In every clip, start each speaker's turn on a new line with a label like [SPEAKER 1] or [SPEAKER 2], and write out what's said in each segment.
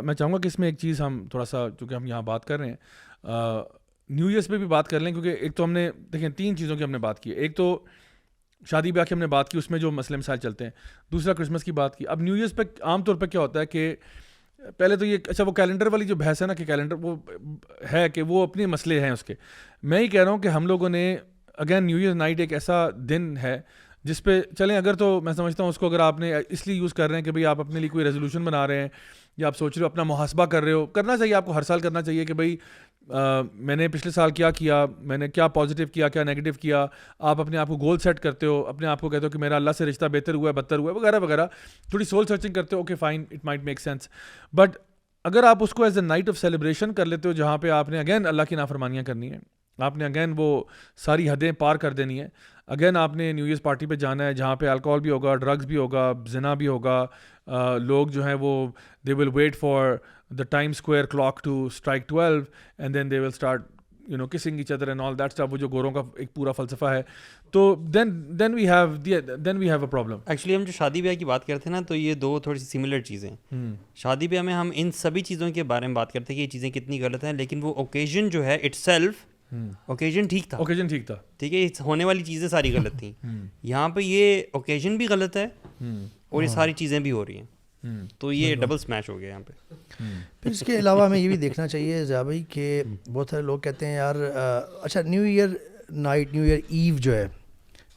[SPEAKER 1] میں چاہوں گا کہ اس میں ایک چیز ہم تھوڑا سا, چونکہ ہم یہاں بات کر رہے ہیں نیو ایئرس پہ بھی بات کر لیں, کیونکہ ایک تو ہم نے دیکھیں 3 چیزوں کی ہم نے بات کی. ایک تو شادی بیاہ کی ہم نے بات کی, اس میں جو مسئلے مسائل چلتے ہیں. دوسرا کرسمس کی بات کی. اب نیو ایئرس پہ عام طور پہ کیا ہوتا ہے کہ پہلے تو یہ اچھا وہ کیلنڈر والی جو بحث ہے نا, کہ کیلنڈر وہ ہے کہ وہ اپنے مسئلے ہیں اس کے. میں ہی کہہ رہا ہوں کہ ہم لوگوں نے اگین نیو ایئر نائٹ ایک ایسا دن ہے جس پہ چلیں, اگر تو میں سمجھتا ہوں اس کو اگر آپ نے اس لیے یوز کر رہے ہیں کہ بھئی آپ اپنے لیے کوئی ریزولوشن بنا رہے ہیں یا آپ سوچ رہے ہو اپنا محاسبہ کر رہے ہو, کرنا چاہیے آپ کو, ہر سال کرنا چاہیے کہ بھئی میں نے پچھلے سال کیا کیا, میں نے کیا پازیٹیو کیا, کیا نیگیٹو کیا. آپ اپنے آپ کو گول سیٹ کرتے ہو, اپنے آپ کو کہتے ہو کہ میرا اللہ سے رشتہ بہتر ہوا ہے, بدتر ہوا ہے, وغیرہ وغیرہ, تھوڑی سول سرچنگ کرتے ہو. Okay fine, it might make sense. But اگر آپ اس کو as a night of celebration کر لیتے ہو جہاں پہ آپ نے اگین اللہ کی نافرمانیاں کرنی ہے, آپ نے اگین وہ ساری حدیں پار کر دینی ہے, اگین آپ نے نیو ایئرس پارٹی پہ جانا ہے جہاں پہ الکوہول بھی ہوگا, ڈرگز بھی ہوگا, زنا بھی ہوگا, لوگ جو ہیں وہ they will wait for the time square clock to strike 12 and then they will start kissing each other and all that stuff, وہ جو گوروں کا ایک پورا فلسفہ ہے. تو then we have a problem.
[SPEAKER 2] Actually ہم جو شادی بیاہ کی بات کرتے ہیں نا, تو یہ 2 تھوڑی سی سملر چیزیں ہیں. شادی بیاہ میں ہم ان سبھی چیزوں کے بارے میں بات کرتے ہیں کہ یہ چیزیں کتنی غلط ہیں, لیکن وہ اوکیزن جو ہے اٹ سیلف, اوکیزن ٹھیک تھا, ٹھیک ہے, ہونے والی چیزیں ساری غلط تھیں. یہاں پہ یہ اوکیزن بھی غلط ہے اور یہ ساری چیزیں بھی ہو رہی ہیں, تو یہ ڈبل سمیش ہو گیا یہاں پہ.
[SPEAKER 3] پھر اس کے علاوہ ہمیں یہ بھی دیکھنا چاہیے ضیاء بھائی کہ بہت سارے لوگ کہتے ہیں یار اچھا new year night, new year eve جو ہے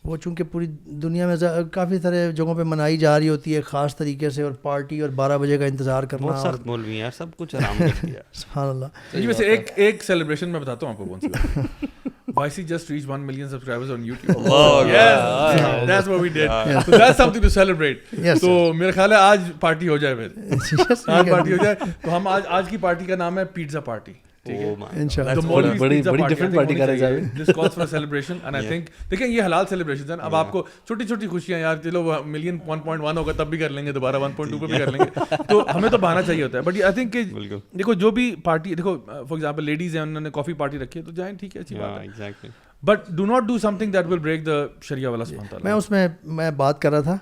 [SPEAKER 3] وہ چونکہ پوری دنیا میں کافی سارے جگہوں پہ منائی جا رہی ہوتی ہے خاص طریقے سے, اور پارٹی اور 12 بجے کا انتظار کرنا,
[SPEAKER 2] بہت سخت مولوی ہیں یار, سب کچھ حرام کر دیا.
[SPEAKER 3] سبحان اللہ.
[SPEAKER 1] جی ویسے ایک سیلیبریشن میں بتاتا ہوں آپ کو کون سی. YC just reached 1 million subscribers on YouTube.
[SPEAKER 2] Oh,
[SPEAKER 1] yes, that's what we did. So that's something to celebrate. تو میرا خیال ہے آج پارٹی ہو جائے, آج پارٹی ہو جائے. تو ہم آج کی پارٹی کا نام ہے پیزا پارٹی.
[SPEAKER 3] بڑی ڈفرنٹ پارٹی کر رہے ہیں.
[SPEAKER 1] This calls for a celebration and I think دیکھیں یہ حلال سیلیبریشن ہیں. اب آپ کو چھوٹی چھوٹی خوشیاں یار, چلو 1,000,000 ہوگا تب بھی کر لیں گے, دوبارہ 1.2 پہ بھی کر لیں گے, تو ہمیں تو بہانا چاہیے ہوتا ہے. بٹ آئی تھنک کہ دیکھو جو بھی پارٹی, دیکھو فار ایگزامپل لیڈیز ہیں, انہوں نے کافی پارٹی رکھی ہے تو جائیں, ٹھیک ہے, اچھی بات ہے. But do not do something that will break the شریعہ والا سبحان اللہ.
[SPEAKER 3] میں اس میں بات کر رہا تھا,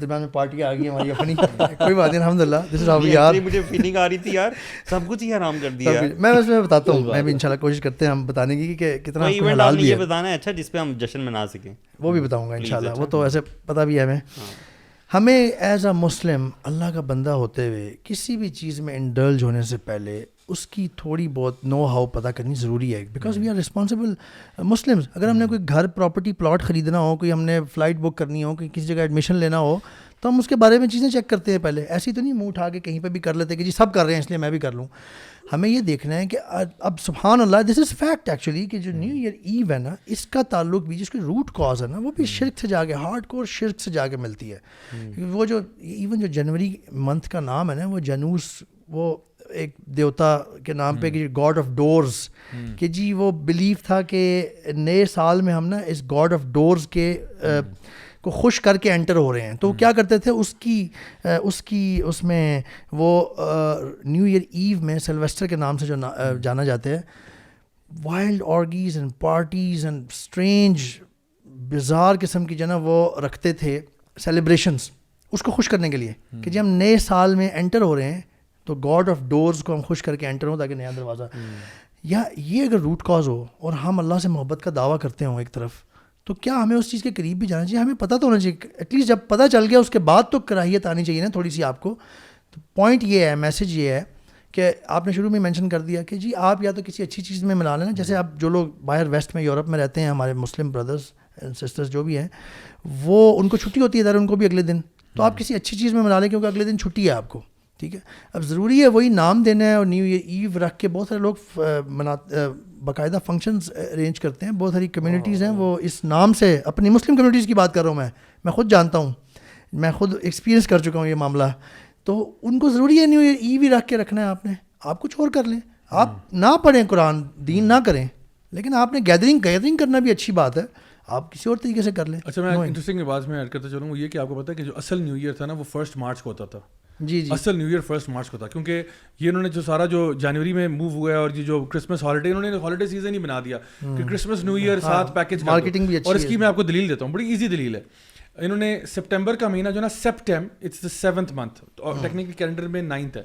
[SPEAKER 3] درمیان میں پارٹی آ گئی ہماری اپنی, کوئی بات نہیں, الحمد للہ. دس از ہاؤ وی آر.
[SPEAKER 2] مجھے فیلنگ آ رہی تھی یار, سب کچھ ہی حرام کر دیا.
[SPEAKER 3] میں اس میں بتاتا ہوں, میں بھی انشاءاللہ کوشش کرتے ہیں ہم بتانے کی کہ کتنا حلال بھی ہے.
[SPEAKER 2] یہ بتانا ہے اچھا جس پہ ہم جشن منا سکیں,
[SPEAKER 3] وہ بھی بتاؤں گا انشاءاللہ. وہ تو ایسے پتہ بھی ہے ہمیں ایز اے مسلم اللہ کا بندہ ہوتے ہوئے کسی بھی چیز میں انڈلج ہونے سے پہلے اس کی تھوڑی بہت نو ہاؤ پتہ کرنی ضروری ہے, because we are responsible Muslims. اگر ہم نے کوئی گھر پراپرٹی پلاٹ خریدنا ہو, کوئی ہم نے فلائٹ بک کرنی ہو, کوئی کسی جگہ ایڈمیشن لینا ہو, تو ہم اس کے بارے میں چیزیں چیک کرتے ہیں پہلے. ایسی تو نہیں منہ اٹھا کے کہیں پہ بھی کر لیتے کہ جی سب کر رہے ہیں اس لیے میں بھی کر لوں. ہمیں یہ دیکھنا ہے کہ اب سبحان اللہ, دس از فیکٹ ایکچولی, کہ جو نیو ایئر ایو ہے نا, اس کا تعلق بھی جس کی روٹ کاز ہے نا, وہ بھی شرک سے جا کے, ہارڈ کور شرک سے جا کے ملتی ہے. وہ جو ایون جو جنوری منتھ کا نام ہے نا, وہ جنوس, وہ ایک دیوتا کے نام پہ کہ گاڈ آف ڈورز, کہ جی وہ بلیف تھا کہ نئے سال میں ہم نا اس گاڈ آف ڈورز کے کو خوش کر کے انٹر ہو رہے ہیں. تو کیا کرتے تھے, اس میں وہ نیو ایئر ایو میں سلویسٹر کے نام سے جو جانا جاتے ہیں, wild orgies and parties and strange bizarre قسم کی جو نا وہ رکھتے تھے سیلیبریشنس, اس کو خوش کرنے کے لیے کہ جی ہم نئے سال میں انٹر ہو رہے ہیں تو گاڈ آف ڈورز کو ہم خوش کر کے انٹر ہوں تاکہ نیا دروازہ. یا یہ اگر روٹ کاز ہو اور ہم اللہ سے محبت کا دعویٰ کرتے ہوں ایک طرف, تو کیا ہمیں اس چیز کے قریب بھی جانا چاہیے؟ ہمیں پتہ تو ہونا چاہیے ایٹ لیسٹ, جب پتہ چل گیا اس کے بعد تو کراہیت آنی چاہیے نا تھوڑی سی آپ کو. تو پوائنٹ یہ ہے, میسج یہ ہے کہ آپ نے شروع میں مینشن کر دیا کہ جی آپ یا تو کسی اچھی چیز میں منا لینا, جیسے اب جو لوگ باہر ویسٹ میں یورپ میں رہتے ہیں, ہمارے مسلم بردرز اینڈ سسٹرز جو بھی ہیں, وہ ان کو چھٹی ہوتی ہے ادھر, ان کو بھی اگلے دن, تو آپ کسی اچھی چیز میں منا لیں کیونکہ اگلے دن چھٹی ہے آپ کو, ٹھیک ہے. اب ضروری ہے وہی نام دینا ہے, اور نیو ایئر ایو رکھ کے بہت سارے لوگ باقاعدہ فنکشنز ارینج کرتے ہیں. بہت ساری کمیونٹیز ہیں وہ اس نام سے, اپنی مسلم کمیونٹیز کی بات کر رہا ہوں میں خود جانتا ہوں, میں خود ایکسپیرینس کر چکا ہوں یہ معاملہ. تو ان کو ضروری ہے نیو ایئر ایو ہی رکھ کے رکھنا ہے آپ نے. آپ کچھ اور کر لیں, آپ نہ پڑھیں قرآن, دین نہ کریں, لیکن آپ نے گیدرنگ کرنا بھی اچھی بات ہے, آپ کسی اور طریقے سے کر لیں.
[SPEAKER 1] اچھا میں انٹرسٹنگ بات میں ایڈ کرتا چلوں, وہ یہ کہ آپ کو پتہ ہے کہ جو اصل نیو ایئر تھا نا وہ 1 مارچ کو ہوتا تھا.
[SPEAKER 3] جی
[SPEAKER 1] اصل نیو ایئر 1 مارچ کو تھا, کیونکہ یہ انہوں نے جو سارا جو جنوری میں موو ہوا ہے, اور یہ جو کرسمس ہالیڈے, انہوں نے ہالیڈے سیزن ہی بنا دیا کہ کرسمس نیو ایئر ساتھ پیکج
[SPEAKER 3] مارکیٹنگ بھی اچھی.
[SPEAKER 1] اور اس کی میں آپ کو دلیل دیتا ہوں, بڑی ایزی دلیل ہے. انہوں نے سپٹمبر کا مہینہ جو نا سپٹم اٹس دا 7th month اور ٹیکنیکلی کیلنڈر میں 9th ہے.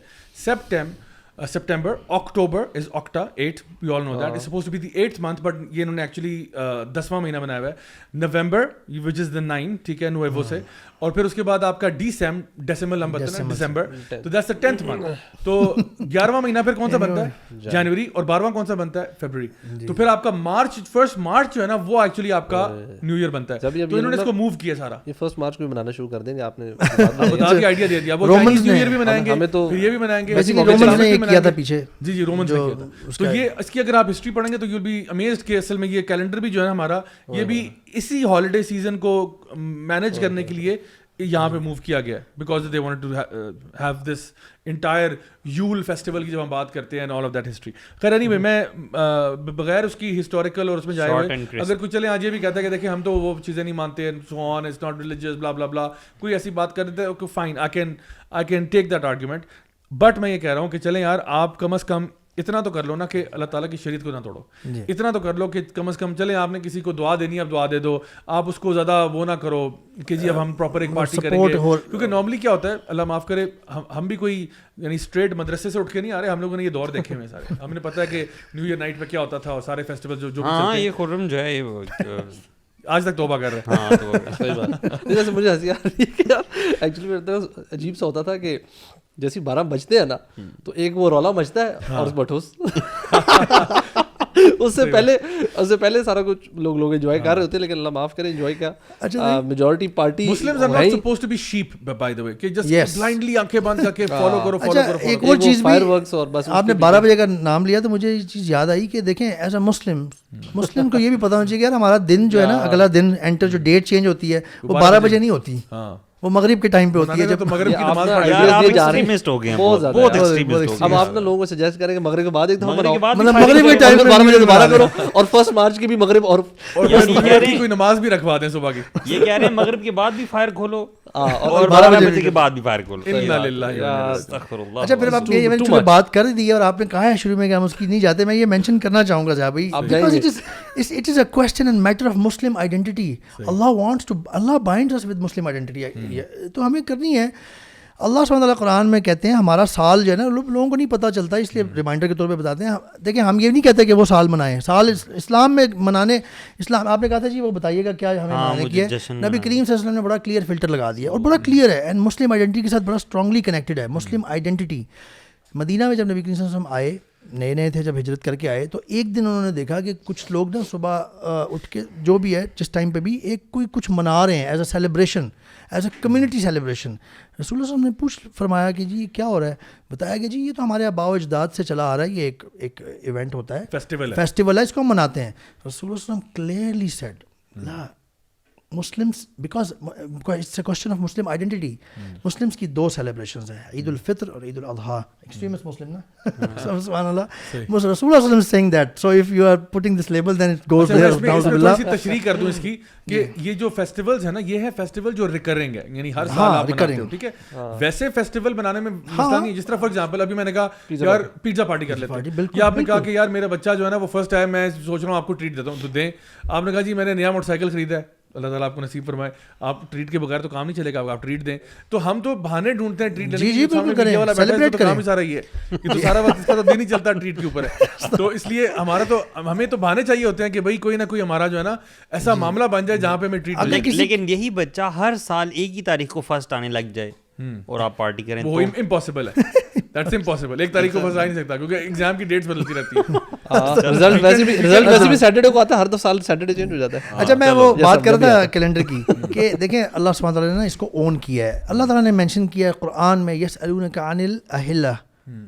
[SPEAKER 1] September, October is Octa 8, we all know that. It's supposed to be the 8th month, but یہ انہوں نے ایکچولی 10واں مہینہ بنایا ہوا ہے. November, which is the 9, ٹھیک ہے, نویبو سے, اور پھر اس کے بعد آپ کا ڈیسیمل نمبر ہے نا, دسمبر, تو دیٹس the 10th month. تو 11واں مہینہ پھر کون سا بنتا ہے, جنوری, اور 12واں کون سا بنتا ہے, فیبرری. تو پھر آپ کا فرسٹ مارچ جو ہے نا وہ ایکچولی آپ کا نیو ایئر بنتا ہے. تو انہوں نے اس کو موو کیا سارا.
[SPEAKER 4] یہ فرسٹ مارچ کو بنانا شروع کر دیں گے, آپ نے
[SPEAKER 1] بتا کے آئیڈیا دے دیا. وہ چائنیز نیو ایئر بھی منائیں گے, پھر یہ بھی منائیں گے.
[SPEAKER 3] کیا تھا پیچھے,
[SPEAKER 1] جی رومنز نے کیا تھا. تو یہ اس کی اگر آپ ہسٹری پڑھیں گے تو یو ول بی امیزڈ کہ اصل میں یہ کیلنڈر بھی جو ہے ہمارا یہ بھی اسی ہالیڈے سیزن کو مینیج کرنے کے لیے یہاں پہ موو کیا گیا ہے, because they wanted to have this entire yule festival کی جب ہم بات کرتے ہیں آل آف دیٹ ہسٹری. خیر اینی وے میں بغیر اس کی ہسٹوریکل اور اس میں جائے ہوئے اگر کچھ چلیں آج یہ بھی کہتا ہے کہ دیکھیں ہم تو وہ چیزیں نہیں مانتے, so on, it's not religious, blah blah blah, کوئی ایسی بات کر دیتے ہیں, fine, I can take that argument. But میں یہ کہہ رہا ہوں کہ چلیں یار آپ کم از کم اتنا تو کر لو نا کہ اللہ تعالیٰ کی شریعت کو نہ توڑو. اتنا تو کر لو کہ کم از کم چلیں آپ نے کسی کو دعا دینی ہے اب دعا دے دو, آپ اس کو زیادہ وہ نہ کرو کہ جی اب ہم پراپر ایک پارٹی کریں گے. کیونکہ نارملی کیا ہوتا ہے, اللہ معاف کرے, ہم بھی کوئی یعنی اسٹریٹ مدرسے سے اٹھ کے نہیں آ رہے, ہم لوگوں نے یہ دور دیکھے ہوئے سارے, ہمیں پتہ ہے کہ نیو ایئر نائٹ پہ کیا ہوتا تھا اور سارے فیسٹیول جو
[SPEAKER 2] ہاں یہ خرم جو ہے یہ
[SPEAKER 1] آج تک توبہ کر رہے ہیں.
[SPEAKER 2] ہاں تو
[SPEAKER 4] صحیح بات. جیسے مجھے ہنسی آ رہی ہے کہ یار ایکچولی میرے عجیب سا ہوتا تھا کہ جیسے 12 بجتے ہیں نا تو ایک وہ رولا مچتا ہے اور بٹھوس اس سے پہلے سارا کچھ لوگ انجوائے کر رہے ہوتے ہیں, لیکن اللہ معاف کرے انجوائے کا majority party
[SPEAKER 1] Muslims are not supposed to be sheep by the way کہ جسٹ بلائنڈلی آنکھیں بند کر کے فالو کرو.
[SPEAKER 3] ایک اور چیز
[SPEAKER 4] فائر ورکس اور بس
[SPEAKER 3] آپ نے 12 بجے کا نام لیا تو مجھے یہ چیز یاد آئی کہ دیکھیں ایز اے مسلم کو یہ بھی پتا ہونا چاہیے کہ یار ہمارا دن جو ہے نا اگلا دن انٹر جو ڈیٹ چینج ہوتی ہے وہ 12 بجے نہیں ہوتی, وہ مغرب کے ٹائم پہ ہوتی ہے. جب
[SPEAKER 1] مغرب کی نماز
[SPEAKER 2] ایکسٹریمسٹ ہو گئے ہیں بہت ایکسٹریمسٹ.
[SPEAKER 4] اب آپ نا لوگوں کو سجیسٹ کریں کہ مغرب کے بعد ایک دفعہ
[SPEAKER 3] مغرب کے ٹائم 12 بجے دوبارہ کرو,
[SPEAKER 4] اور فرسٹ مارچ کی بھی مغرب اور
[SPEAKER 1] کوئی نماز بھی رکھوا دیں صبح کی.
[SPEAKER 2] یہ کہہ رہے ہیں مغرب کے بعد بھی فائر کھولو
[SPEAKER 4] اور
[SPEAKER 2] 12 بجے کے بعد بھی فائر کھولو.
[SPEAKER 3] اچھا پھر آپ یہ بات کر دی اور آپ نے کہا ہے شروع میں کہ ہم اس کی نہیں جاتے, میں یہ مینشن کرنا چاہوں گا جہاں بھائی it is a question and matter of Muslim identity. Allah binds us with Muslim identity. تو ہمیں کرنی ہے. اللہ سبحانہ وتعالیٰ قرآن میں کہتے ہیں ہمارا سال جو ہے نا لوگوں کو نہیں پتہ چلتا, اس لیے ریمائنڈر کے طور پہ بتاتے ہیں. دیکھیں ہم یہ نہیں کہتے کہ وہ سال منائیں, سال اسلام میں منانے, اسلام آپ نے کہا تھا جی وہ بتائیے گا کیا ہمیں منانے کی ہے. نبی کریم صلی اللہ علیہ وسلم نے بڑا کلیئر فلٹر لگا دیا اور بڑا کلیئر ہے, اینڈ مسلم آئیڈینٹی کے ساتھ بڑا اسٹرانگلی کنیکٹڈ ہے. مسلم آئیڈینٹی مدینہ میں جب نبی کریم صلی اللہ علیہ وسلم آئے, نئے تھے جب ہجرت کر کے آئے, تو ایک دن انہوں نے دیکھا کہ کچھ لوگ نا صبح اٹھ کے جو بھی ہے جس ٹائم پہ بھی ایک کوئی کچھ منا رہے ہیں as a celebration, as a community celebration. رسول اللہ صلی اللہ علیہ وسلم نے فرمایا کہ جی کیا ہو رہا ہے, بتایا کہ جی یہ تو ہمارے آباء و اجداد سے چلا آ رہا ہے, یہ ایک ایونٹ ہوتا ہے, فیسٹیول ہے, اس کو ہم مناتے ہیں. رسول اللہ صلی اللہ علیہ وسلم کلیئرلی سیڈ لا Muslims because it's a question of Muslim identity. Muslims کی 2 celebrations ہیں, عید الفطر اور عید الاضحیٰ. Extremist Muslim نا, سبحان اللہ. رسول اللہ صلی اللہ علیہ وسلم is saying that. So if you are putting this label then it goes there.
[SPEAKER 1] میں تھوڑی سی تشریح کر دوں اس کی کہ یہ جو فیسٹیولز ہیں نا یہ ہے فیسٹیول جو ریکرنگ ہے, یعنی ہر سال آپ مناتے ہو, ٹھیک ہے. ویسے فیسٹیول بنانے میں مسئلہ نہیں ہے, جس طرح فار ایگزامپل ابھی میں نے کہا یار پیزا پارٹی کر لیتے ہیں, یا آپ نے کہا کہ یار میرا بچہ جو ہے نا وہ فرسٹ ٹائم میں سوچ رہا ہوں آپ کو ٹریٹ دیتا ہوں تو دیں. آپ نے کہا جی میں نے نیا موٹر سائیکل خریدا ہے, اللہ تعالیٰ آپ کو نصیب فرمائے, آپ ٹریٹ کے بغیر تو کام نہیں چلے گا, آپ ٹریٹ دیں. تو ہم تو بہانے ڈھونڈتے ہیں ٹریٹ لینے کے, سیلیبریٹ کام ہی سارا یہ ہے, یہ تو سارا وقت اس کا تو دن ہی چلتا ہے ٹریٹ کے اوپر ہے. تو اس لیے ہمارا تو ہمیں تو بہانے چاہیے ہوتے ہیں کہ بھائی کوئی نہ کوئی ہمارا جو ہے نا ایسا معاملہ بن جائے جہاں پہ ہمیں ٹریٹ.
[SPEAKER 2] لیکن یہی بچہ ہر سال ایک ہی تاریخ کو فرسٹ آنے لگ جائے اور آپ پارٹی کریں,
[SPEAKER 1] وہ امپاسبل ہے. That's impossible. ایک تاریخ کو فرسٹ آ نہیں سکتا کیونکہ ایگزام کی ڈیٹس بدلتی رہتی ہیں.
[SPEAKER 4] رزلٹ ویسے بھی سیٹرڈے کو آتا ہے, ہر سال سیٹرڈے چینج ہو جاتا ہے.
[SPEAKER 3] اچھا میں وہ بات کر رہا تھا کیلنڈر کی کہ دیکھیں اللہ سبحانہ تعالیٰ نے نا اس کو اون کیا ہے. اللہ تعالیٰ نے مینشن کیا ہے قرآن میں, یسألونک عن الاہلہ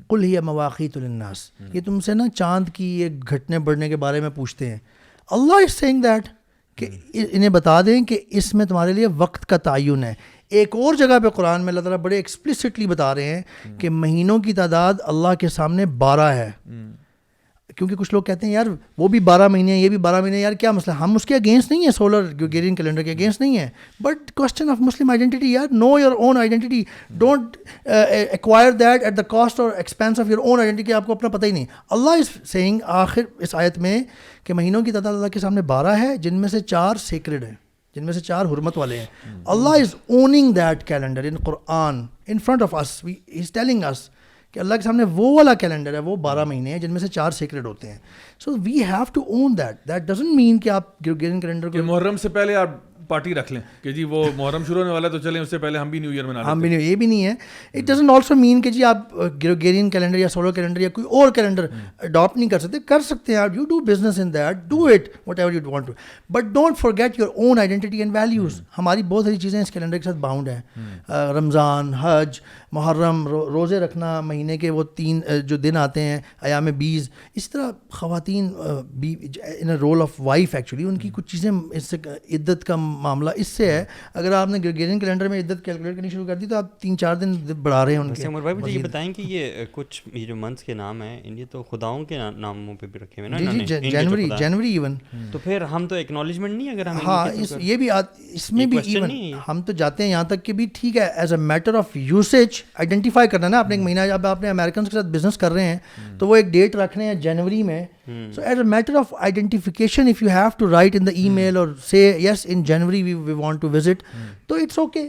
[SPEAKER 3] قل ہی مواقیت للناس, یہ تم سے نا چاند کی یہ گھٹنے بڑھنے کے بارے میں پوچھتے ہیں. اللہ از سیئنگ دیٹ کہ انہیں بتا دیں کہ اس میں تمہارے لیے وقت کا تعین ہے. ایک اور جگہ پہ قرآن میں اللہ تعالیٰ بڑے ایکسپلسٹلی بتا رہے ہیں کہ مہینوں کی تعداد اللہ کے سامنے 12 ہے. کیونکہ کچھ لوگ کہتے ہیں یار وہ بھی 12 مہینے ہیں, یہ بھی 12 مہینے, یار کیا مسئلہ. ہم اس کے اگینسٹ نہیں ہیں, سولر گریگورین کیلنڈر کے اگینسٹ نہیں ہیں, but question of Muslim identity. یار know your own identity, don't acquire that at the cost or expense of your own identity کہ آپ کو اپنا پتہ ہی نہیں. اللہ از سیئنگ آخر اس آیت میں کہ مہینوں کی تعداد اللہ کے سامنے 12 ہے, جن میں سے 4 سیکرڈ ہیں, جن میں سے 4 حرمت والے ہیں. Allah is owning that calendar in Quran in front of us. He is telling us کہ اللہ کے سامنے وہ والا کیلنڈر ہے, وہ 12 مہینے ہیں جن میں سے 4 سیکرڈ ہوتے ہیں. So we have to own that. That doesn't mean کہ آپ گریگورین کیلنڈر کو
[SPEAKER 1] محرم سے پہلے آپ پارٹی رکھ لیں کہ جی وہ محرم شروع ہونے والا ہے تو چلیں اس سے پہلے ہم بھی نیو ایئر منا لیتے ہیں.
[SPEAKER 3] ہم بھی نہیں, یہ بھی نہیں ہے. اٹ ڈزنٹ آلسو مین کہ جی آپ گریگورین کیلنڈر یا سولر کیلنڈر یا کوئی اور کیلنڈر اڈاپٹ نہیں کر سکتے ہیں آپ. You do business in that, do it whatever you want to, but don't forget your own identity and values. ہماری بہت ساری چیزیں اس کیلنڈر کے ساتھ باؤنڈ ہیں. رمضان, حج, محرم, روزے رکھنا, مہینے کے وہ 3 جو دن آتے ہیں ایام 20, اس طرح خواتین ان رول آف وائف ایکچولی ان کی کچھ چیزیں اس سے عدت کا معاملہ اس سے ہے. اگر آپ نے گریگورین کیلنڈر میں عدت کیلکولیٹ کرنی شروع کر دی تو آپ 3-4 دن بڑھا رہے ہیں ان کے.
[SPEAKER 2] عمر بھائی مجھے یہ بتائیں کہ یہ کچھ یہ جو منتھس کے نام ہیں یہ تو خداؤں کے ناموں پہ بھی رکھے ہوئے نا.
[SPEAKER 3] جی جنوری ایون.
[SPEAKER 2] تو پھر ہم تو ایکنالجمنٹ نہیں اگر ہم
[SPEAKER 3] ہاں یہ بھی اس میں بھی ایون ہم تو جاتے ہیں یہاں تک کہ بھی ٹھیک ہے as a matter of usage identify کرنا نا. آپ نے ایک مہینہ جب آپ نے امیریکنس کے ساتھ بزنس کر رہے ہیں تو وہ ایک ڈیٹ رکھ رہے ہیں جنوری میں. So as a matter of identification, if you have to write in the email or say yes in January we want to visit, تو it's okay.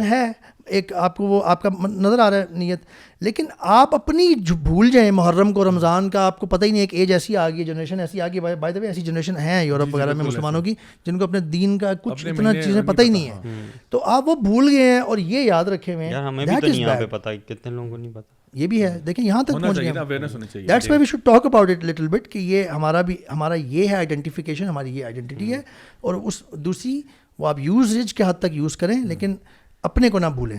[SPEAKER 3] ہے ایک آپ کو وہ آپ کا نظر آ رہا ہے نیت, لیکن آپ اپنی بھول جائیں محرم کو, رمضان کا آپ کو پتہ ہی نہیں. ایک ایج ایسی آ گئی, جنریشن ایسی آ گئی, بائی دا وے ایسی جنریشن ہے یورپ وغیرہ میں مسلمانوں کی جن کو اپنے دین کا کچھ اتنا چیزیں پتہ ہی نہیں ہے. تو آپ وہ بھول گئے ہیں اور یہ یاد رکھے ہوئے ہیں.
[SPEAKER 2] ہمیں بھی تو نہیں پہ پتہ کتنے لوگوں کو نہیں پتہ.
[SPEAKER 3] یہ بھی ہے, دیکھیں یہاں تک پہنچ گئے. That's why we should talk about it little bit کہ یہ ہمارا یہ ہے آئیڈینٹیفیکیشن, ہماری یہ آئیڈینٹی ہے. اور اس دوسری وہ آپ یوزیج کے حد تک یوز کریں لیکن اپنے کو نہ بھولیں.